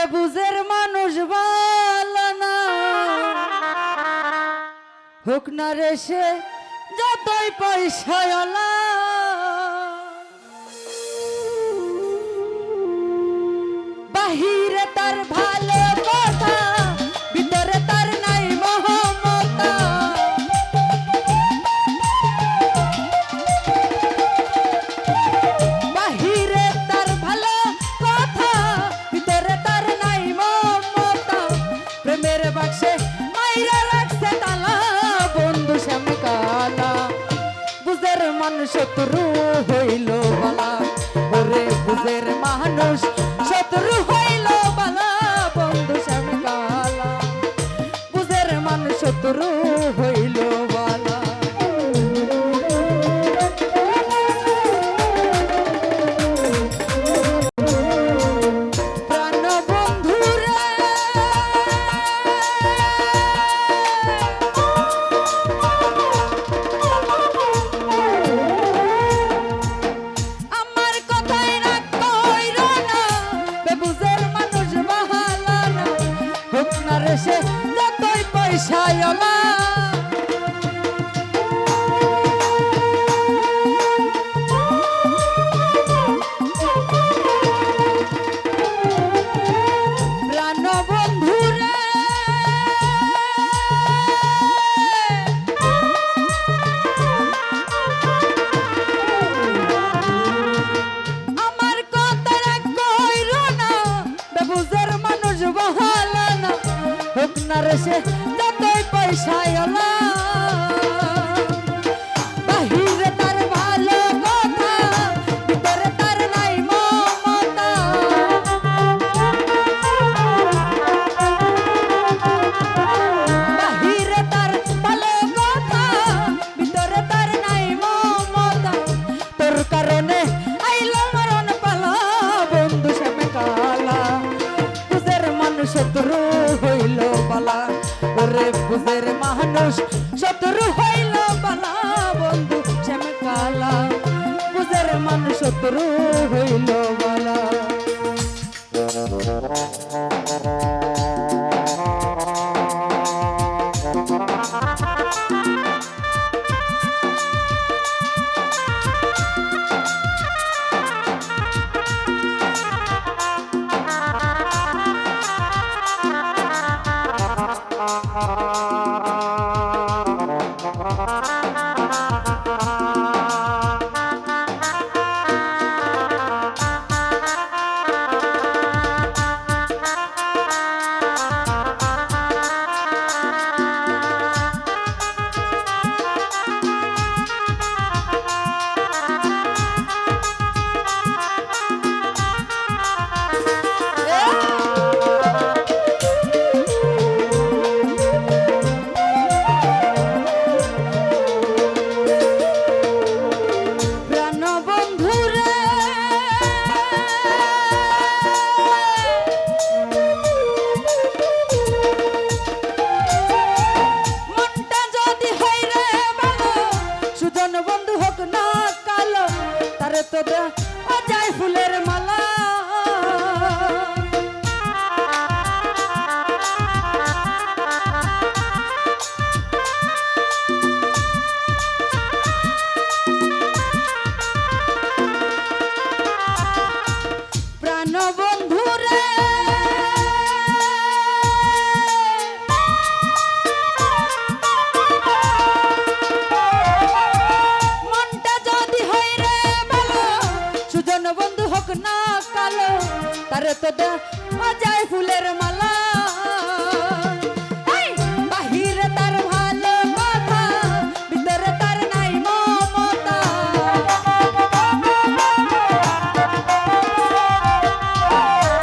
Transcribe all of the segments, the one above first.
বেবুজের মানুষ ভালো না, হোক না রে সে যতই পয়সাওয়ালা। বাহিরে তার ভালো কথা, ভিতরে তার নাই মহমতা। বাহিরে তার ভালো কথা, ভিতরে তার নাই মমতা। প্রেমের বাক্সে মাইরা রাখছে তালা, বন্ধু শ্যামে কালা। বুঝের মানুষ শত্রু হইল বালা, ওরে বুঝের মানুষ শত্রু হইল বালা, বন্ধু শ্যামে কালা। বুঝের মানুষ শত্রু হইল বালা। সে যতই পয়সাওয়ালা। প্রাণ বন্ধুরে আমার কথা কইরো না, বেবুজের মানুষ ভালো না, হোক না রে সে যতই পয়সাওয়ালা। বাহিরে তার ভালো কথা, ভিতরে তার নাই মমতা। বাহিরে তার ভালো কথা, ভিতরে তার নাই মমতা। তোর কারণে আইলো মরণ পালা, বন্ধু শ্যামে কালা। বুঝের মানুষ শত্রু হইল বালা, ওরে বুঝের মানুষ শত্রু হইল বালা, বন্ধু শ্যামে কালা। বুঝের মানুষ শত্রু হইল বালা। বন্ধু হোক না কালো, তারে তো যায় ফুলের মালা। প্রাণ বন্ধুরে বন্ধু হোক না কালো, তারে তো যায় ফুলের মালা। বাহিরে তার ভালো কথা, ভিতরে তার নাই মমতা।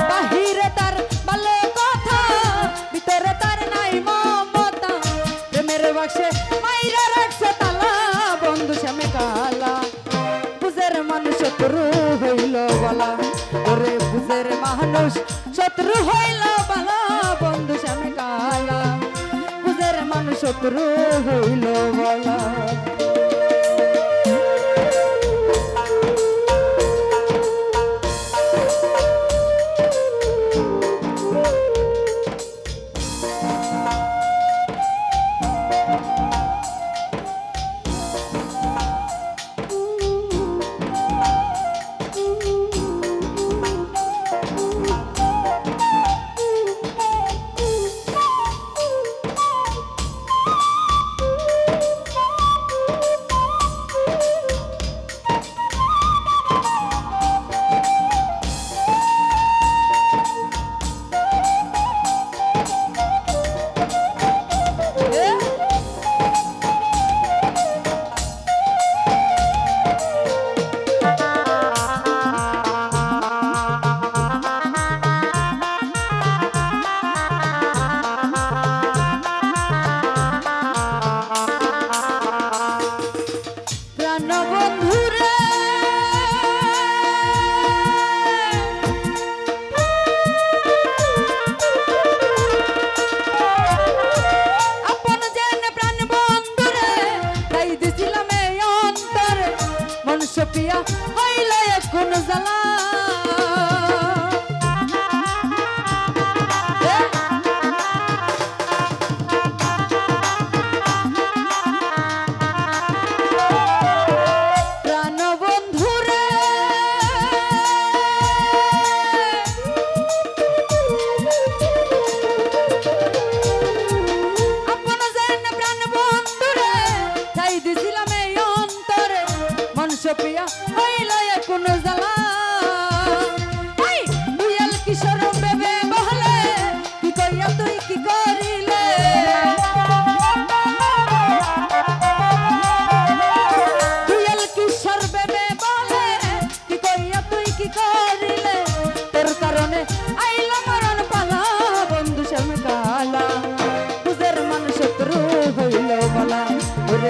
বাহিরে তার ভালো কথা, ভিতরে তার নাই মমতা। প্রেমের বাক্সে মাইরা রাখছে তালা, বন্ধু শ্যামে কালা। বুঝের মানুষ শত্রু হইল বালা, ওরে বুঝের মানুষ শত্রু হইল বালা, বন্ধু শ্যামে কালা। বুঝের মানুষ শত্রু হইল বালা।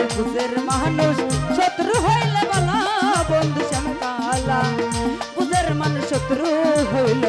বুঝের মানুষ শত্রু হইলে বালা বন্ধু শ্যাম কালা বুঝের মানুষ শত্রু হইল